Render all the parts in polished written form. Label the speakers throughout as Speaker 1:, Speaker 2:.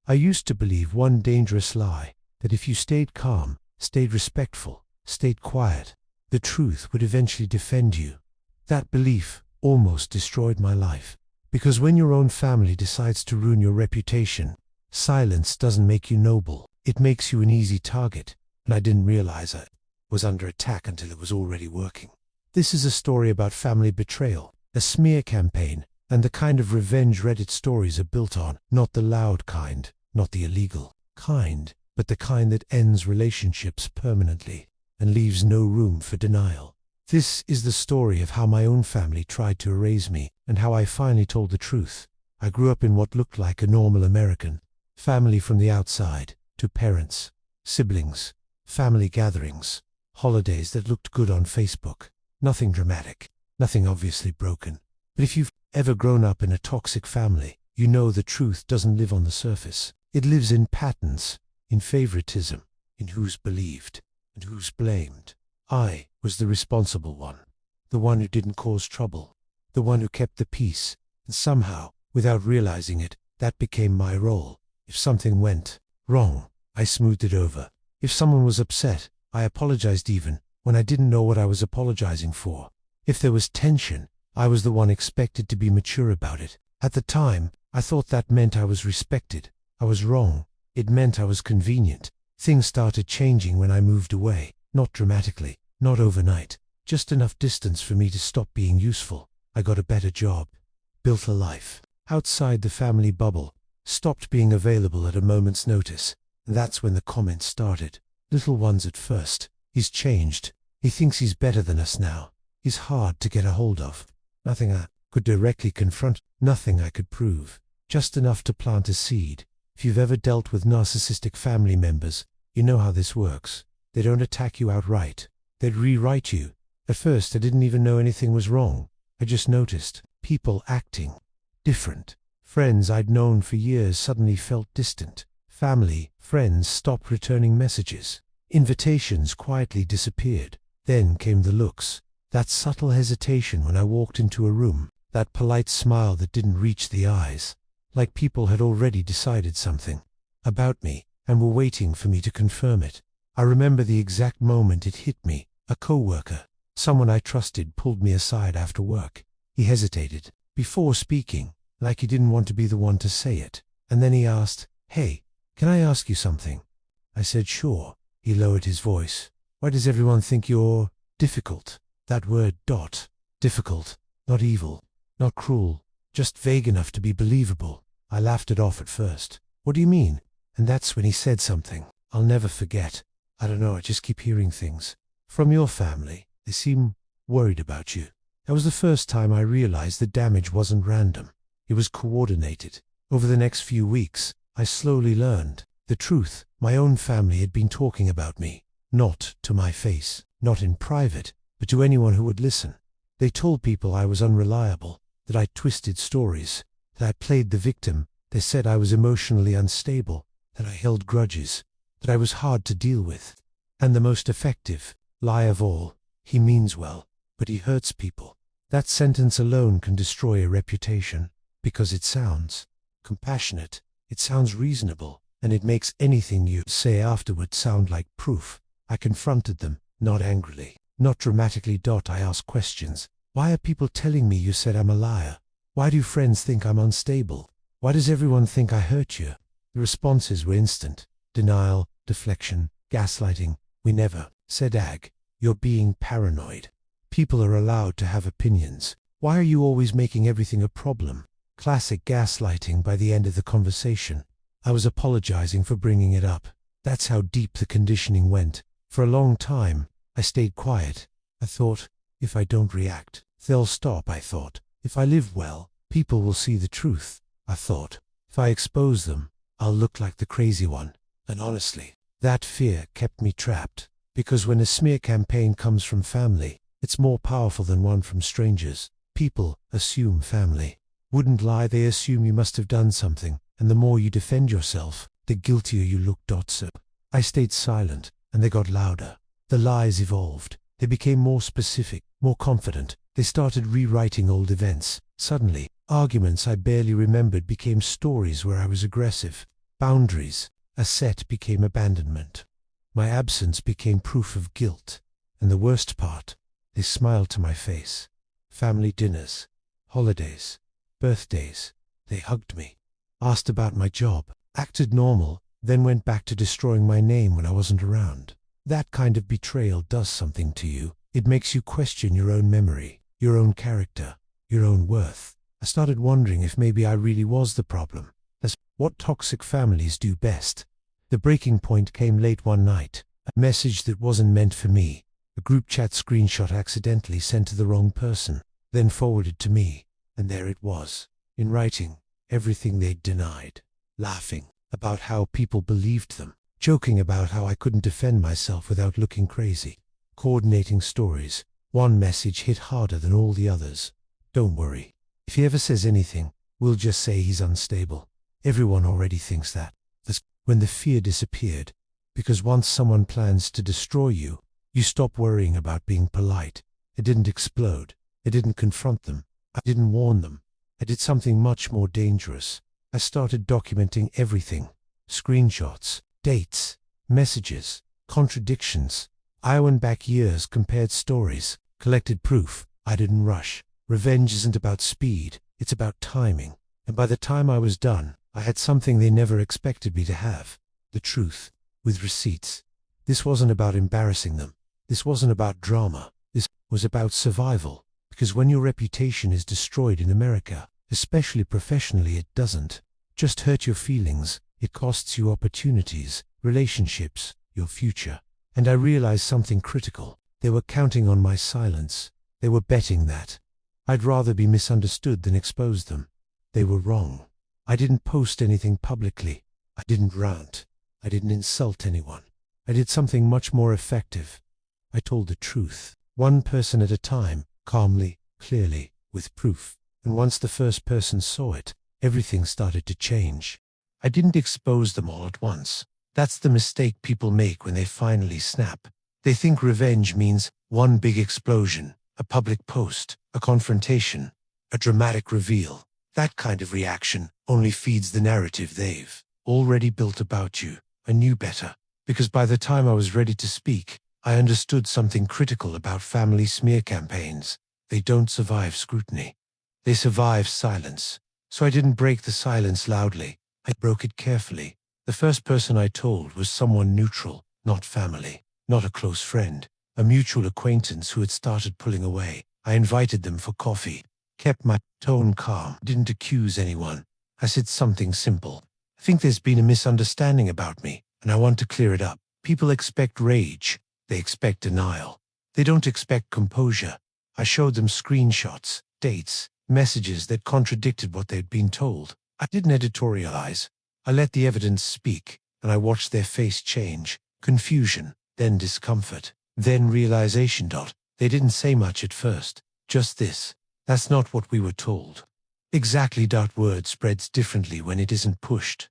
Speaker 1: I used to believe one dangerous lie, that if you stayed calm, stayed respectful, stayed quiet, the truth would eventually defend you. That belief almost destroyed my life. Because when your own family decides to ruin your reputation, silence doesn't make you noble, it makes you an easy target, and I didn't realize I was under attack until it was already working. This is a story about family betrayal, a smear campaign, and the kind of revenge Reddit stories are built on. Not the loud kind, not the illegal kind, but the kind that ends relationships permanently and leaves no room for denial. This is the story of how my own family tried to erase me, and how I finally told the truth. I grew up in what looked like a normal American family from the outside, to parents, siblings, family gatherings, holidays that looked good on Facebook. Nothing dramatic, nothing obviously broken. But if you've ever grown up in a toxic family, you know the truth doesn't live on the surface. It lives in patterns, in favoritism, in who's believed and who's blamed. I was the responsible one, the one who didn't cause trouble, the one who kept the peace, and somehow, without realizing it, that became my role. If something went wrong, I smoothed it over. If someone was upset, I apologized even when I didn't know what I was apologizing for. If there was tension, I was the one expected to be mature about it. At the time, I thought that meant I was respected. I was wrong. It meant I was convenient. Things started changing when I moved away, not dramatically, not overnight, just enough distance for me to stop being useful. I got a better job, built a life outside the family bubble, stopped being available at a moment's notice. And that's when the comments started. Little ones at first. He's changed. He thinks he's better than us now. He's hard to get a hold of. Nothing I could directly confront, nothing I could prove. Just enough to plant a seed. If you've ever dealt with narcissistic family members, you know how this works. They don't attack you outright. They'd rewrite you. At first I didn't even know anything was wrong. I just noticed people acting different. Friends I'd known for years suddenly felt distant. Family, friends stopped returning messages. Invitations quietly disappeared. Then came the looks. That subtle hesitation when I walked into a room. That polite smile that didn't reach the eyes. Like people had already decided something about me and were waiting for me to confirm it. I remember the exact moment it hit me. A coworker, someone I trusted, pulled me aside after work. He hesitated before speaking, like he didn't want to be the one to say it. And then he asked, "Hey, can I ask you something?" I said, "Sure." He lowered his voice. "Why does everyone think you're difficult?" That word, difficult, not evil, not cruel, just vague enough to be believable. I laughed it off at first. "What do you mean?" And that's when he said something I'll never forget. "I don't know, I just keep hearing things from your family. They seem worried about you." That was the first time I realized the damage wasn't random. It was coordinated. Over the next few weeks, I slowly learned the truth. My own family had been talking about me, not to my face, not in private, but to anyone who would listen. They told people I was unreliable, that I twisted stories, that I played the victim. They said I was emotionally unstable, that I held grudges, that I was hard to deal with. And the most effective lie of all, he means well, but he hurts people. That sentence alone can destroy a reputation, because it sounds compassionate, it sounds reasonable, and it makes anything you say afterward sound like proof. I confronted them, not angrily, not dramatically. I asked questions. Why are people telling me you said I'm a liar? Why do friends think I'm unstable? Why does everyone think I hurt you? The responses were instant. Denial, deflection, gaslighting. "We never said ag. You're being paranoid. People are allowed to have opinions. Why are you always making everything a problem?" Classic gaslighting. By the end of the conversation, I was apologizing for bringing it up. That's how deep the conditioning went. For a long time, I stayed quiet. I thought, if I don't react, they'll stop. I thought, if I live well, people will see the truth. I thought, if I expose them, I'll look like the crazy one. And honestly, that fear kept me trapped. Because when a smear campaign comes from family, it's more powerful than one from strangers. People assume family wouldn't lie. They assume you must have done something, and the more you defend yourself, the guiltier you look. So I stayed silent, and they got louder. The lies evolved. They became more specific, more confident. They started rewriting old events. Suddenly, arguments I barely remembered became stories where I was aggressive, Boundaries, a set, became abandonment. My absence became proof of guilt. And the worst part, they smiled to my face. Family dinners, holidays, birthdays, they hugged me, asked about my job, acted normal, then went back to destroying my name when I wasn't around. That kind of betrayal does something to you. It makes you question your own memory, your own character, your own worth. I started wondering if maybe I really was the problem. That's what toxic families do best. The breaking point came late one night. A message that wasn't meant for me. A group chat screenshot accidentally sent to the wrong person, then forwarded to me. And there it was, in writing, everything they'd denied. Laughing about how people believed them. Joking about how I couldn't defend myself without looking crazy. Coordinating stories. One message hit harder than all the others. Don't worry. If he ever says anything, we'll just say he's unstable. Everyone already thinks that. That's when the fear disappeared. Because once someone plans to destroy you, you stop worrying about being polite. It didn't explode. I didn't confront them. I didn't warn them. I did something much more dangerous. I started documenting everything. Screenshots, dates, messages, contradictions. I went back years, compared stories, collected proof. I didn't rush. Revenge isn't about speed, it's about timing. And by the time I was done, I had something they never expected me to have. The truth, with receipts. This wasn't about embarrassing them. This wasn't about drama. This was about survival. Because when your reputation is destroyed in America, especially professionally, it doesn't just hurt your feelings, it costs you opportunities, relationships, your future. And I realized something critical. They were counting on my silence. They were betting that I'd rather be misunderstood than expose them. They were wrong. I didn't post anything publicly. I didn't rant. I didn't insult anyone. I did something much more effective. I told the truth, one person at a time, calmly, clearly, with proof. And once the first person saw it, everything started to change. I didn't expose them all at once. That's the mistake people make when they finally snap. They think revenge means one big explosion, a public post, a confrontation, a dramatic reveal. That kind of reaction only feeds the narrative they've already built about you. I knew better, because by the time I was ready to speak, I understood something critical about family smear campaigns. They don't survive scrutiny. They survive silence. So I didn't break the silence loudly. I broke it carefully. The first person I told was someone neutral, not family, not a close friend, a mutual acquaintance who had started pulling away. I invited them for coffee, kept my tone calm, didn't accuse anyone. I said something simple. I think there's been a misunderstanding about me, and I want to clear it up. People expect rage. They expect denial. They don't expect composure. I showed them screenshots, dates, messages that contradicted what they'd been told. I didn't editorialize. I let the evidence speak, and I watched their face change. Confusion, then discomfort, then realization. They didn't say much at first. Just this. That's not what we were told. Exactly. Word spreads differently when it isn't pushed.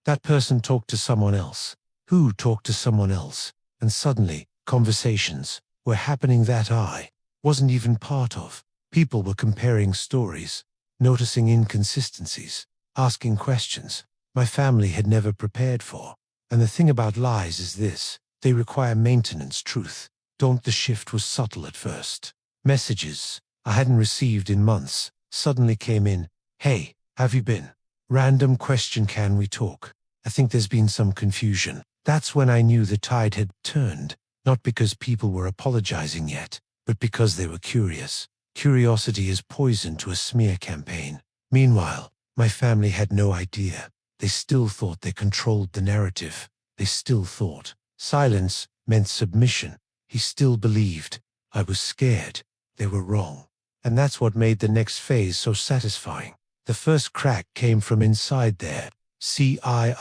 Speaker 1: That person talked to someone else, who talked to someone else, and suddenly, conversations were happening that I wasn't even part of. People were comparing stories, noticing inconsistencies, asking questions my family had never prepared for. And the thing about lies is this: they require maintenance. Truth, don't. The shift was subtle at first. Messages I hadn't received in months suddenly came in. Hey, have you been? Random question, can we talk? I think there's been some confusion. That's when I knew the tide had turned, not because people were apologizing yet, but because they were curious. Curiosity is poison to a smear campaign. Meanwhile, my family had no idea. They still thought they controlled the narrative. They still thought silence meant submission. He still believed I was scared. They were wrong. And that's what made the next phase so satisfying. The first crack came from inside their circlea.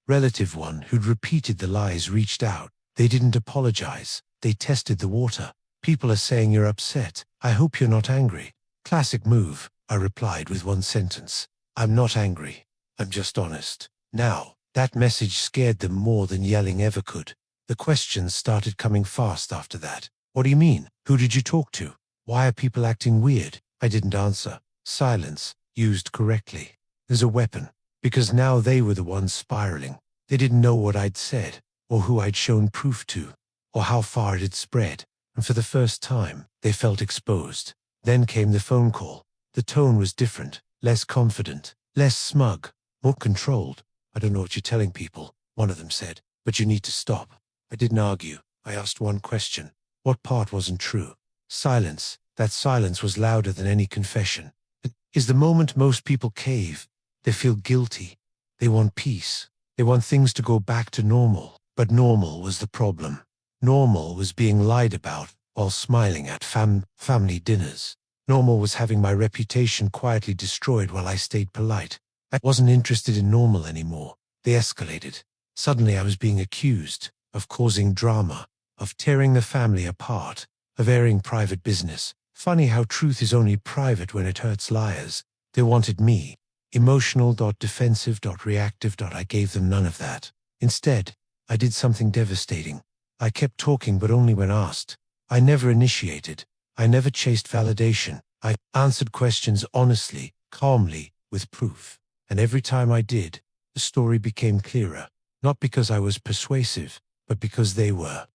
Speaker 1: Relative, one who'd repeated the lies, reached out. They didn't apologize. They tested the water. People are saying you're upset. I hope you're not angry. Classic move, I replied with one sentence. I'm not angry. I'm just honest. Now, that message scared them more than yelling ever could. The questions started coming fast after that. What do you mean? Who did you talk to? Why are people acting weird? I didn't answer. Silence, used correctly, is a weapon. Because now they were the ones spiraling. They didn't know what I'd said, or who I'd shown proof to, or how far it had spread, and for the first time, they felt exposed. Then came the phone call. The tone was different, less confident, less smug, more controlled. "I don't know what you're telling people," one of them said, "but you need to stop." I didn't argue. I asked one question. What part wasn't true? Silence. That silence was louder than any confession. It is the moment most people cave. They feel guilty. They want peace. They want things to go back to normal. But normal was the problem. Normal was being lied about while smiling at family dinners. Normal was having my reputation quietly destroyed while I stayed polite. I wasn't interested in normal anymore. They escalated. Suddenly I was being accused of causing drama, of tearing the family apart, of airing private business. Funny how truth is only private when it hurts liars. They wanted me. Emotional, defensive, reactive. I gave them none of that. Instead, I did something devastating. I kept talking, but only when asked. I never initiated. I never chased validation. I answered questions honestly, calmly, with proof. And every time I did, the story became clearer. Not because I was persuasive, but because they were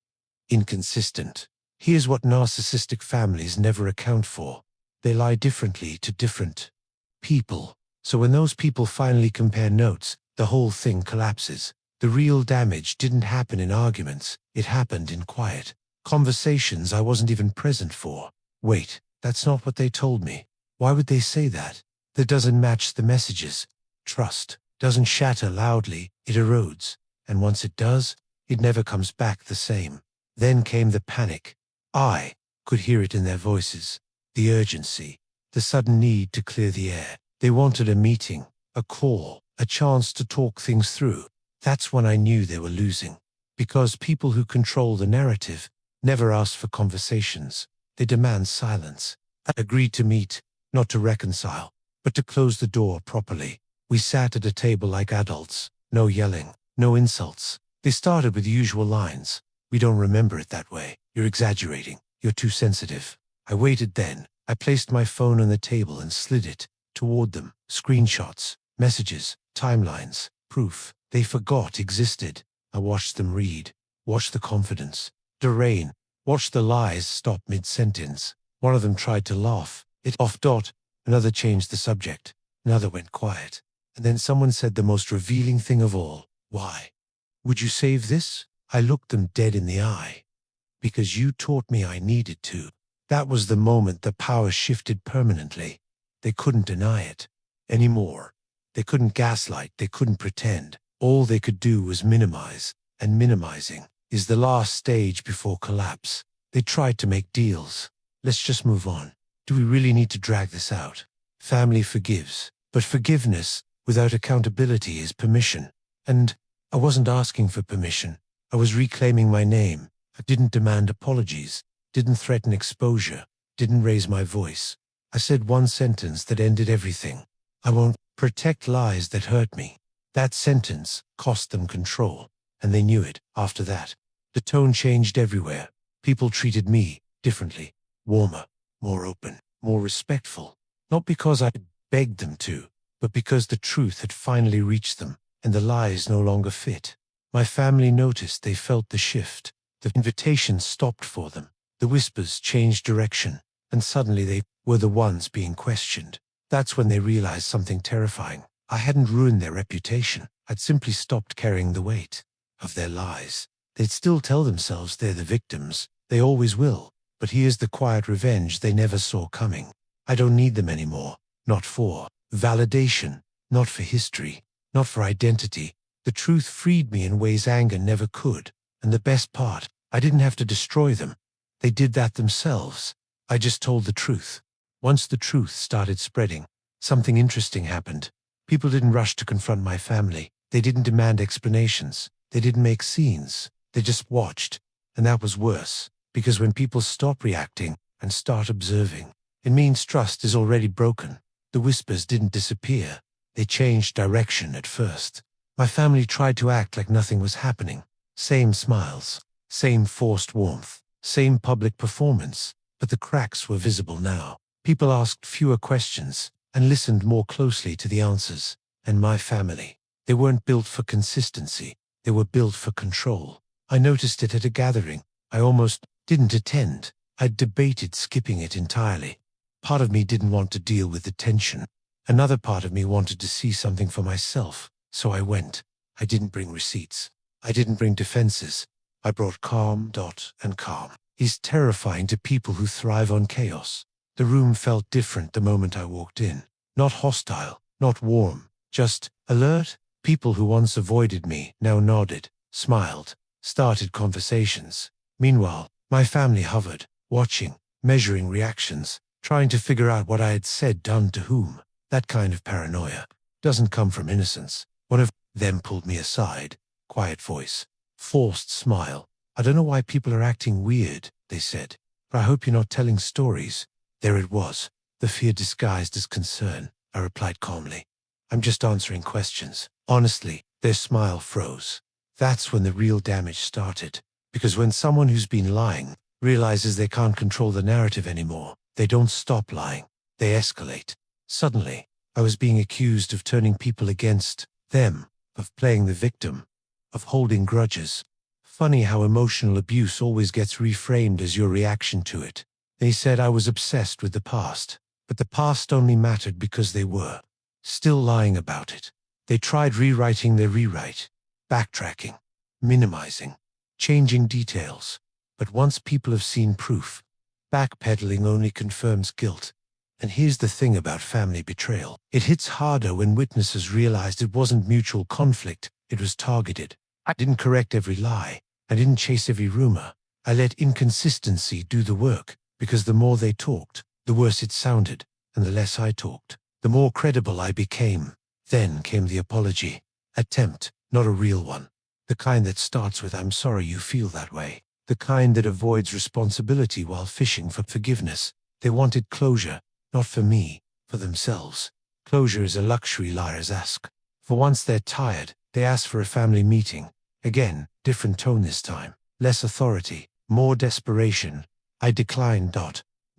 Speaker 1: inconsistent. Here's what narcissistic families never account for. They lie differently to different people. So when those people finally compare notes, the whole thing collapses. The real damage didn't happen in arguments. It happened in quiet conversations I wasn't even present for. Wait, that's not what they told me. Why would they say that? That doesn't match the messages. Trust doesn't shatter loudly, it erodes. And once it does, it never comes back the same. Then came the panic. I could hear it in their voices. The urgency, the sudden need to clear the air. They wanted a meeting, a call, a chance to talk things through. That's when I knew they were losing. Because people who control the narrative never ask for conversations. They demand silence. I agreed to meet, not to reconcile, but to close the door properly. We sat at a table like adults. No yelling, no insults. They started with the usual lines. "We don't remember it that way. You're exaggerating. You're too sensitive." I waited then. I placed my phone on the table and slid it toward them. Screenshots, messages, timelines, proof they forgot existed. I watched them read, watched the confidence drain, watched the lies stop mid-sentence. One of them tried to laugh it off. Another changed the subject. Another went quiet. And then someone said the most revealing thing of all. "Why would you save this?" I looked them dead in the eye. "Because you taught me I needed to." That was the moment the power shifted permanently. They couldn't deny it anymore. They couldn't gaslight. They couldn't pretend. All they could do was minimize. And minimizing is the last stage before collapse. They tried to make deals. "Let's just move on. Do we really need to drag this out?" Family forgives. But forgiveness without accountability is permission. And I wasn't asking for permission. I was reclaiming my name. I didn't demand apologies, didn't threaten exposure, didn't raise my voice. I said one sentence that ended everything. "I won't protect lies that hurt me." That sentence cost them control, and they knew it. After that, the tone changed everywhere. People treated me differently, warmer, more open, more respectful. Not because I begged them to, but because the truth had finally reached them, and the lies no longer fit. My family noticed. They felt the shift. The invitations stopped for them. The whispers changed direction, and suddenly they were the ones being questioned. That's when they realized something terrifying. I hadn't ruined their reputation. I'd simply stopped carrying the weight of their lies. They'd still tell themselves they're the victims. They always will. But here's the quiet revenge they never saw coming. I don't need them anymore. Not for validation, not for history, not for identity. The truth freed me in ways anger never could. And the best part, I didn't have to destroy them. They did that themselves. I just told the truth. Once the truth started spreading, something interesting happened. People didn't rush to confront my family. They didn't demand explanations. They didn't make scenes. They just watched. And that was worse, because when people stop reacting and start observing, it means trust is already broken. The whispers didn't disappear. They changed direction at first. My family tried to act like nothing was happening. Same smiles, same forced warmth, same public performance. But the cracks were visible now. People asked fewer questions and listened more closely to the answers. and my family. They weren't built for consistency. They were built for control. I noticed it at a gathering I almost didn't attend. I'd debated skipping it entirely. Part of me didn't want to deal with the tension. Another part of me wanted to see something for myself. So I went. I didn't bring receipts. I didn't bring defenses. I brought calm. And calm is terrifying to people who thrive on chaos. The room felt different the moment I walked in. Not hostile, not warm, just alert. People who once avoided me now nodded, smiled, started conversations. Meanwhile, my family hovered, watching, measuring reactions, trying to figure out what I had said, done to whom. That kind of paranoia doesn't come from innocence. One of them pulled me aside, quiet voice, forced smile. I don't know why people are acting weird, they said, but I hope you're not telling stories. There it was, the fear disguised as concern. I replied calmly, I'm just answering questions. Honestly, their smile froze. That's when the real damage started. Because when someone who's been lying realizes they can't control the narrative anymore, they don't stop lying. They escalate. Suddenly, I was being accused of turning people against them, of playing the victim, of holding grudges. Funny how emotional abuse always gets reframed as your reaction to it. They said I was obsessed with the past, but the past only mattered because they were still lying about it. They tried rewriting their rewrite, backtracking, minimizing, changing details. But once people have seen proof, backpedaling only confirms guilt. And here's the thing about family betrayal. It hits harder when witnesses realized it wasn't mutual conflict, it was targeted. I didn't correct every lie. I didn't chase every rumor. I let inconsistency do the work, because the more they talked, the worse it sounded, and the less I talked, the more credible I became. Then came the apology. Attempt, not a real one. The kind that starts with "I'm sorry you feel that way." The kind that avoids responsibility while fishing for forgiveness. They wanted closure, not for me, for themselves. Closure is a luxury liars ask for once they're tired. They ask for a family meeting. Again, different tone this time. Less authority, more desperation. I declined.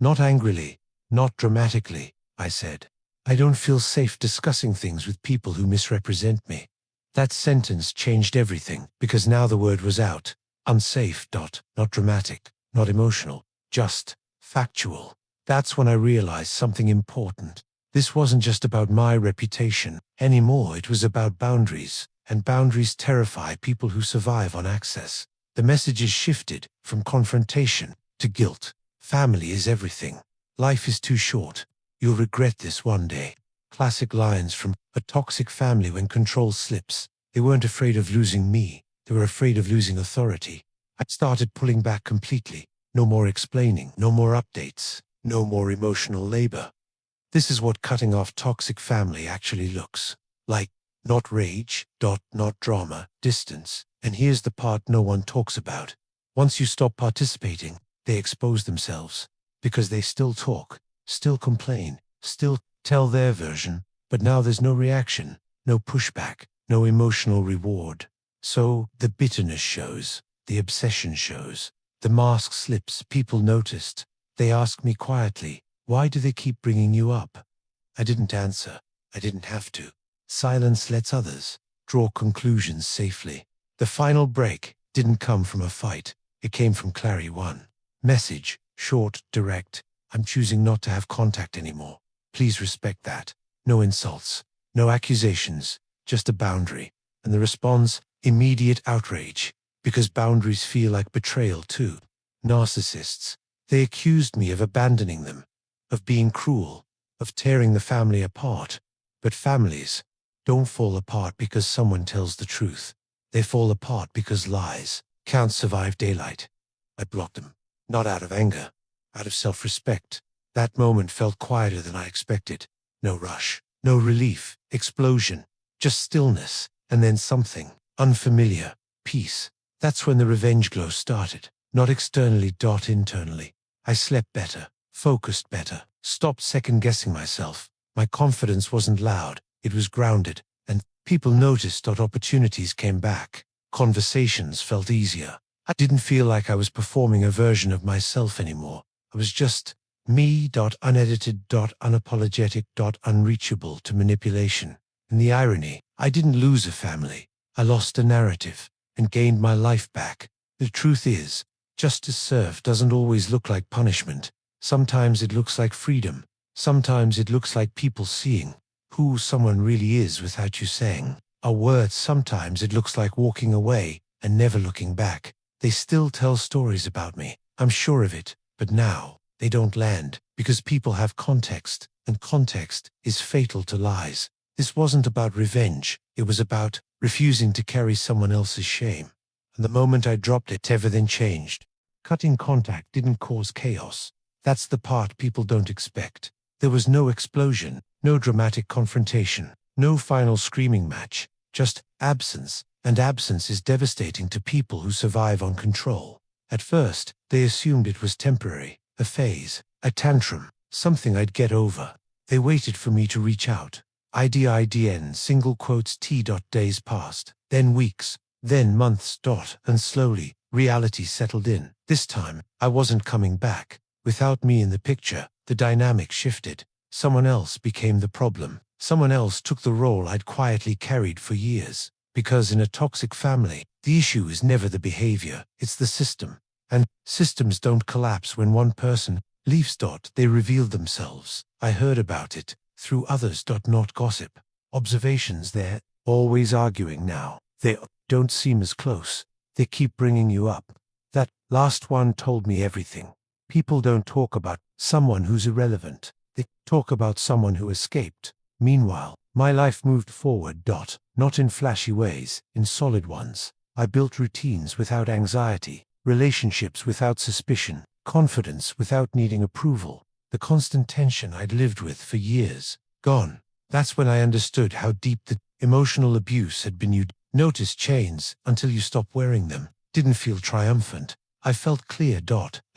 Speaker 1: Not angrily, not dramatically, I said. I don't feel safe discussing things with people who misrepresent me. That sentence changed everything, because now the word was out. Unsafe. Not dramatic, not emotional, just factual. That's when I realized something important. This wasn't just about my reputation anymore. It was about boundaries, and boundaries terrify people who survive on access. The messages shifted from confrontation to guilt. Family is everything. Life is too short. You'll regret this one day. Classic lines from a toxic family when control slips. They weren't afraid of losing me. They were afraid of losing authority. I started pulling back completely. No more explaining, no more updates, no more emotional labor. This is what cutting off toxic family actually looks like. Not rage, not drama, distance. And here's the part no one talks about. Once you stop participating, they expose themselves. Because they still talk, still complain, still tell their version. But now there's no reaction, no pushback, no emotional reward. So the bitterness shows, the obsession shows, the mask slips. People noticed. They asked me quietly, why do they keep bringing you up? I didn't answer. I didn't have to. Silence lets others draw conclusions safely. The final break didn't come from a fight. It came from clarity. One message, short, direct. I'm choosing not to have contact anymore. Please respect that. No insults, no accusations, just a boundary. And the response, immediate outrage. Because boundaries feel like betrayal too. Narcissists. They accused me of abandoning them, of being cruel, of tearing the family apart. But families don't fall apart because someone tells the truth. They fall apart because lies can't survive daylight. I blocked them, not out of anger, out of self-respect. That moment felt quieter than I expected. No rush, no relief, explosion, just stillness, and then something unfamiliar, peace. That's when the revenge glow started, not externally, internally. I slept better, focused better, stopped second-guessing myself. My confidence wasn't loud, it was grounded, and people noticed. Opportunities came back. Conversations felt easier. I didn't feel like I was performing a version of myself anymore. I was just me. Unedited, unapologetic, unreachable to manipulation. And the irony, I didn't lose a family. I lost a narrative and gained my life back. The truth is, justice served doesn't always look like punishment. Sometimes it looks like freedom. Sometimes it looks like people seeing who someone really is without you saying a word. Sometimes it looks like walking away and never looking back. They still tell stories about me, I'm sure of it, but now they don't land because people have context, and context is fatal to lies. This wasn't about revenge, it was about refusing to carry someone else's shame. And the moment I dropped it, everything changed. Cutting contact didn't cause chaos. That's the part people don't expect. There was no explosion, no dramatic confrontation, no final screaming match, just absence, and absence is devastating to people who survive on control. At first, they assumed it was temporary, a phase, a tantrum, something I'd get over. They waited for me to reach out. IDIDN single quotes T. Days passed, then weeks, then months. And slowly, reality settled in. This time, I wasn't coming back. Without me in the picture, the dynamic shifted. Someone else became the problem. Someone else took the role I'd quietly carried for years. Because in a toxic family, the issue is never the behavior, it's the system. And systems don't collapse when one person leaves. They reveal themselves. I heard about it through others. Not gossip. Observations. They're always arguing now. They don't seem as close. They keep bringing you up. That last one told me everything. People don't talk about someone who's irrelevant. They talk about someone who escaped. Meanwhile, my life moved forward. Not in flashy ways, in solid ones. I built routines without anxiety, relationships without suspicion, confidence without needing approval. The constant tension I'd lived with for years, gone. That's when I understood how deep the emotional abuse had been. You'd notice chains until you stop wearing them. Didn't feel triumphant. I felt clear.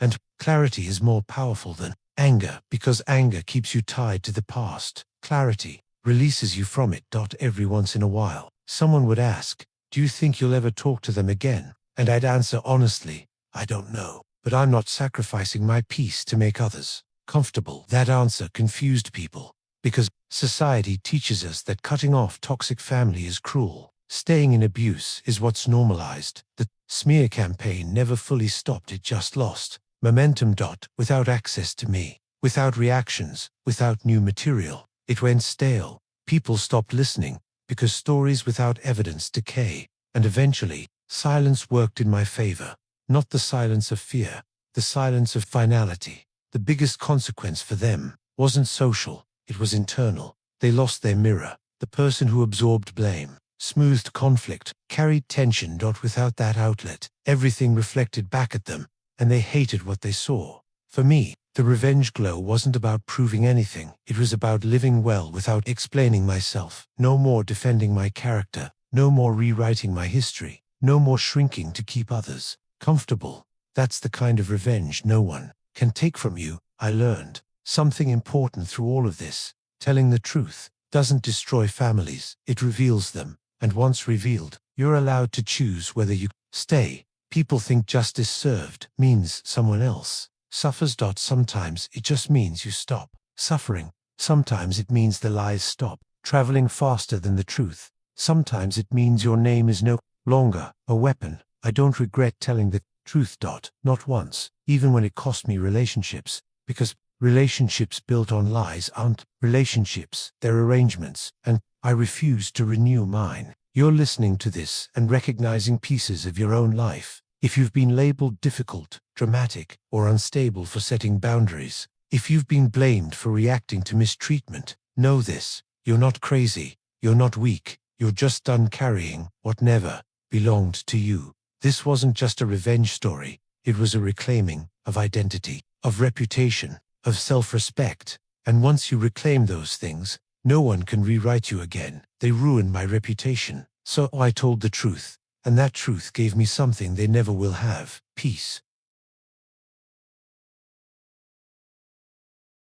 Speaker 1: And clarity is more powerful than anger, because anger keeps you tied to the past. Clarity releases you from it. Every once in a while, someone would ask, do you think you'll ever talk to them again? And I'd answer honestly, I don't know, but I'm not sacrificing my peace to make others comfortable. That answer confused people, because society teaches us that cutting off toxic family is cruel. Staying in abuse is what's normalized. The smear campaign never fully stopped, it just lost momentum. Without access to me, without reactions, without new material, it went stale. People stopped listening, because stories without evidence decay. And eventually, silence worked in my favor. Not the silence of fear, the silence of finality. The biggest consequence for them wasn't social, it was internal. They lost their mirror, the person who absorbed blame, smoothed conflict, carried tension. Without that outlet, everything reflected back at them, and they hated what they saw. For me, the revenge glow wasn't about proving anything. It was about living well without explaining myself. No more defending my character. No more rewriting my history. No more shrinking to keep others comfortable. That's the kind of revenge no one can take from you. I learned something important through all of this. Telling the truth doesn't destroy families. It reveals them. And once revealed, you're allowed to choose whether you stay. People think justice served means someone else suffers. Sometimes it just means you stop suffering. Sometimes it means the lies stop traveling faster than the truth. Sometimes it means your name is no longer a weapon. I don't regret telling the truth. Not once, even when it cost me relationships, because relationships built on lies aren't relationships, they're arrangements, and I refuse to renew mine. You're listening to this and recognizing pieces of your own life. If you've been labeled difficult, dramatic, or unstable for setting boundaries, if you've been blamed for reacting to mistreatment, know this: you're not crazy, you're not weak, you're just done carrying what never belonged to you. This wasn't just a revenge story, it was a reclaiming of identity, of reputation, of self-respect. And once you reclaim those things, no one can rewrite you again. They ruined my reputation. So I told the truth, and that truth gave me something they never will have: peace.